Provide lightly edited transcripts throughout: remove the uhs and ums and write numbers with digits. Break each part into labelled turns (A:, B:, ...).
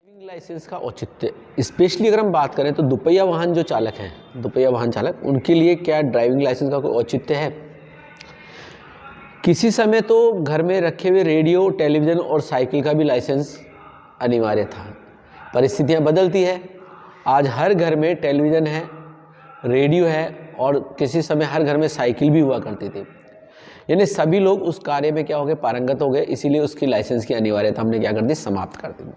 A: Driving licence का औचित्य, specially अगर हम बात करें तो दुपहिया वाहन जो चालक हैं, दुपहिया वाहन चालक, उनके लिए क्या ड्राइविंग लाइसेंस का कोई औचित्य है? किसी समय तो घर में रखे हुए रेडियो, टेलीविज़न और साइकिल का भी लाइसेंस अनिवार्य था। परिस्थितियां बदलती है, आज हर घर में टेलीविज़न है, रेडियो है और किसी समय हर घर में साइकिल भी हुआ करती थी। यानी सभी लोग उस कार्य में क्या हो गए, पारंगत हो गए, इसीलिए उसकी लाइसेंस की अनिवार्यता हमने क्या कर दी, समाप्त कर दी।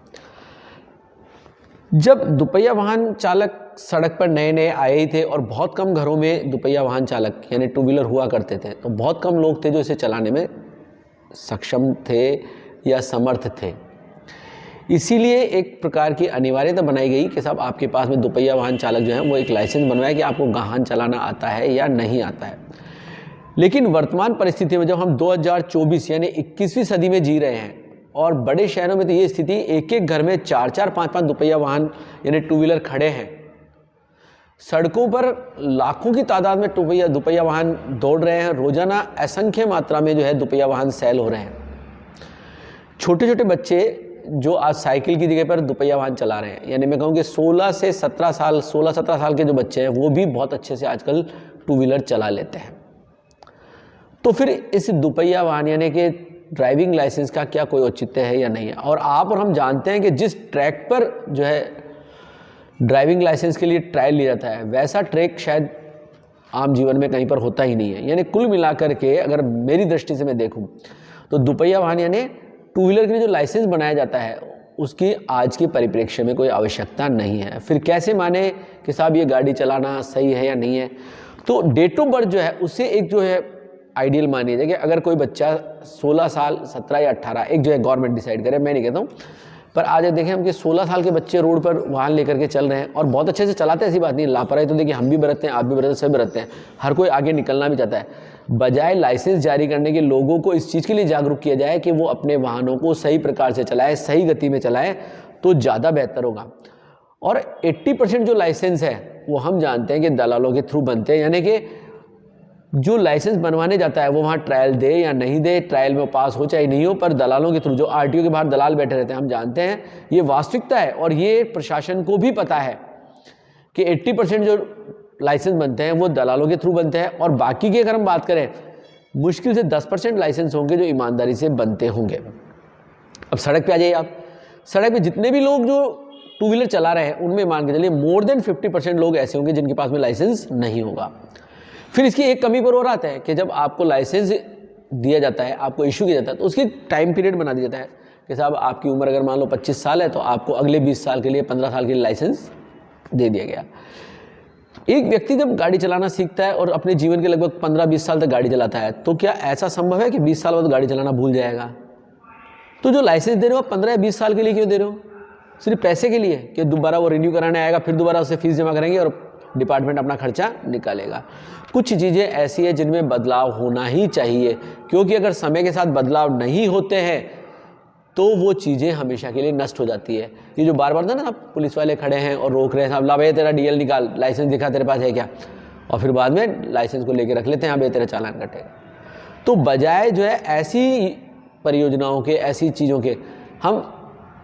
A: जब दुपहिया वाहन चालक सड़क पर नए नए आए ही थे और बहुत कम घरों में दुपहिया वाहन चालक यानी टू व्हीलर हुआ करते थे, तो बहुत कम लोग थे जो इसे चलाने में सक्षम थे या समर्थ थे। इसीलिए एक प्रकार की अनिवार्यता बनाई गई कि साहब आपके पास में दुपहिया वाहन चालक जो है वो एक लाइसेंस बनवाए कि आपको वाहन चलाना आता है या नहीं आता है। लेकिन वर्तमान परिस्थिति में जब हम 2024 यानी 21वीं सदी में जी रहे हैं और बड़े शहरों में तो ये स्थिति एक एक घर में 4-4, 5-5 दुपहिया वाहन यानी टू व्हीलर खड़े हैं। सड़कों पर लाखों की तादाद में दुपहिया वाहन दौड़ रहे हैं। रोजाना असंख्य मात्रा में जो है दुपहिया वाहन सेल हो रहे हैं। छोटे छोटे बच्चे जो आज साइकिल की जगह पर दुपहिया वाहन चला रहे हैं, यानी मैं कहूँ कि 16 से 17 साल के जो बच्चे हैं वो भी बहुत अच्छे से आजकल टू व्हीलर चला लेते हैं। तो फिर इस दुपहिया वाहन यानी कि ड्राइविंग लाइसेंस का क्या कोई औचित्य है या नहीं है? और आप और हम जानते हैं कि जिस ट्रैक पर जो है ड्राइविंग लाइसेंस के लिए ट्रायल लिया जाता है, वैसा ट्रैक शायद आम जीवन में कहीं पर होता ही नहीं है। यानी कुल मिलाकर के अगर मेरी दृष्टि से मैं देखूं तो दुपहिया वाहन यानी टू व्हीलर के लिए जो लाइसेंस बनाया जाता है उसकी आज के परिप्रेक्ष्य में कोई आवश्यकता नहीं है। फिर कैसे माने कि साहब ये गाड़ी चलाना सही है या नहीं है? तो डेट ऑफ बर्थ जो है उससे एक जो है आइडियल मानिए जाए कि अगर कोई बच्चा 16 साल, 17 या 18, एक जो है गवर्नमेंट डिसाइड करे, मैं नहीं कहता हूँ, पर आज देखें हम कि 16 साल के बच्चे रोड पर वाहन लेकर के चल रहे हैं और बहुत अच्छे से चलाते हैं, ऐसी बात नहीं। लापरवाही तो देखिए हम भी बरतते हैं, आप भी बरतते हैं, सभी बरतते हैं, हर कोई आगे निकलना भी चाहता है। बजाय लाइसेंस जारी करने के लोगों को इस चीज़ के लिए जागरूक किया जाए कि वो अपने वाहनों को सही प्रकार से चलाए, सही गति में चलाए, तो ज़्यादा बेहतर होगा। और 80% जो लाइसेंस है वो हम जानते हैं कि दलालों के थ्रू बनते हैं, यानी कि जो लाइसेंस बनवाने जाता है वो वहाँ ट्रायल दे या नहीं दे, ट्रायल में पास हो चाहे नहीं हो, पर दलालों के थ्रू, जो आरटीओ के बाहर दलाल बैठे रहते हैं, हम जानते हैं ये वास्तविकता है। और ये प्रशासन को भी पता है कि 80% जो लाइसेंस बनते हैं वो दलालों के थ्रू बनते हैं और बाकी की अगर हम बात करें मुश्किल से 10% लाइसेंस होंगे जो ईमानदारी से बनते होंगे। अब सड़क पर आ जाइए आप, सड़क पर जितने भी लोग जो टू व्हीलर चला रहे हैं उनमें मान के चलिए मोर देन 50% लोग ऐसे होंगे जिनके पास में लाइसेंस नहीं होगा। फिर इसकी एक कमी पर और आता है कि जब आपको लाइसेंस दिया जाता है, आपको इशू किया जाता है, तो उसकी टाइम पीरियड बना दिया जाता है कि साहब आपकी उम्र अगर मान लो 25 साल है तो आपको अगले 20 साल के लिए, 15 साल के लिए लाइसेंस दे दिया गया। एक व्यक्ति जब गाड़ी चलाना सीखता है और अपने जीवन के लगभग 15-20 साल तक गाड़ी चलाता है, तो क्या ऐसा संभव है कि 20 साल बाद गाड़ी चलाना भूल जाएगा? तो जो लाइसेंस दे रहे हो आप 15 या 20 साल के लिए क्यों दे रहे हो? सिर्फ पैसे के लिए कि दोबारा वो रिन्यू कराने आएगा, फिर दोबारा उससे फीस जमा करेंगे और डिपार्टमेंट अपना खर्चा निकालेगा। कुछ चीज़ें ऐसी है जिनमें बदलाव होना ही चाहिए, क्योंकि अगर समय के साथ बदलाव नहीं होते हैं तो वो चीज़ें हमेशा के लिए नष्ट हो जाती है। ये जो बार बार था ना, पुलिस वाले खड़े हैं और रोक रहे हैं, साहब ला भैया तेरा डीएल निकाल, लाइसेंस दिखा तेरे पास है क्या, और फिर बाद में लाइसेंस को लेकर रख लेते हैं, भैया तेरा चालान कटेगा। तो बजाय जो है ऐसी परियोजनाओं के, ऐसी चीज़ों के, हम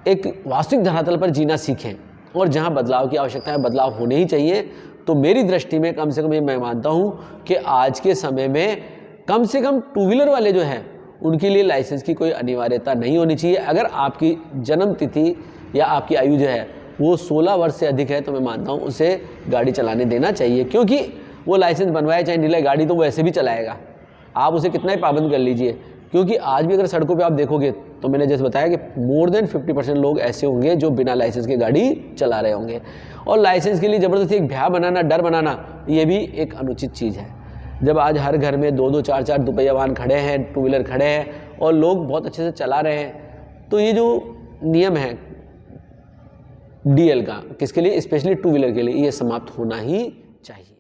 A: एक वास्तविक धरातल पर जीना सीखें और जहाँ बदलाव की आवश्यकता है बदलाव होने ही चाहिए। तो मेरी दृष्टि में कम से कम ये मैं मानता हूँ कि आज के समय में कम से कम टू व्हीलर वाले जो हैं उनके लिए लाइसेंस की कोई अनिवार्यता नहीं होनी चाहिए। अगर आपकी जन्म तिथि या आपकी आयु जो है वो 16 वर्ष से अधिक है तो मैं मानता हूँ उसे गाड़ी चलाने देना चाहिए, क्योंकि वो लाइसेंस बनवाए चाहे नहीं, गाड़ी तो वो ऐसे भी चलाएगा, आप उसे कितना ही पाबंद कर लीजिए। क्योंकि आज भी अगर सड़कों पे आप देखोगे तो मैंने जैसे बताया कि मोर देन 50% लोग ऐसे होंगे जो बिना लाइसेंस के गाड़ी चला रहे होंगे। और लाइसेंस के लिए ज़बरदस्ती एक भ्या बनाना, डर बनाना, ये भी एक अनुचित चीज़ है। जब आज हर घर में 2-2, 4-4 दुपहिया वाहन खड़े हैं, टू व्हीलर खड़े हैं और लोग बहुत अच्छे से चला रहे हैं, तो ये जो नियम है डीएल का, किसके लिए, स्पेशली टू व्हीलर के लिए, ये समाप्त होना ही चाहिए।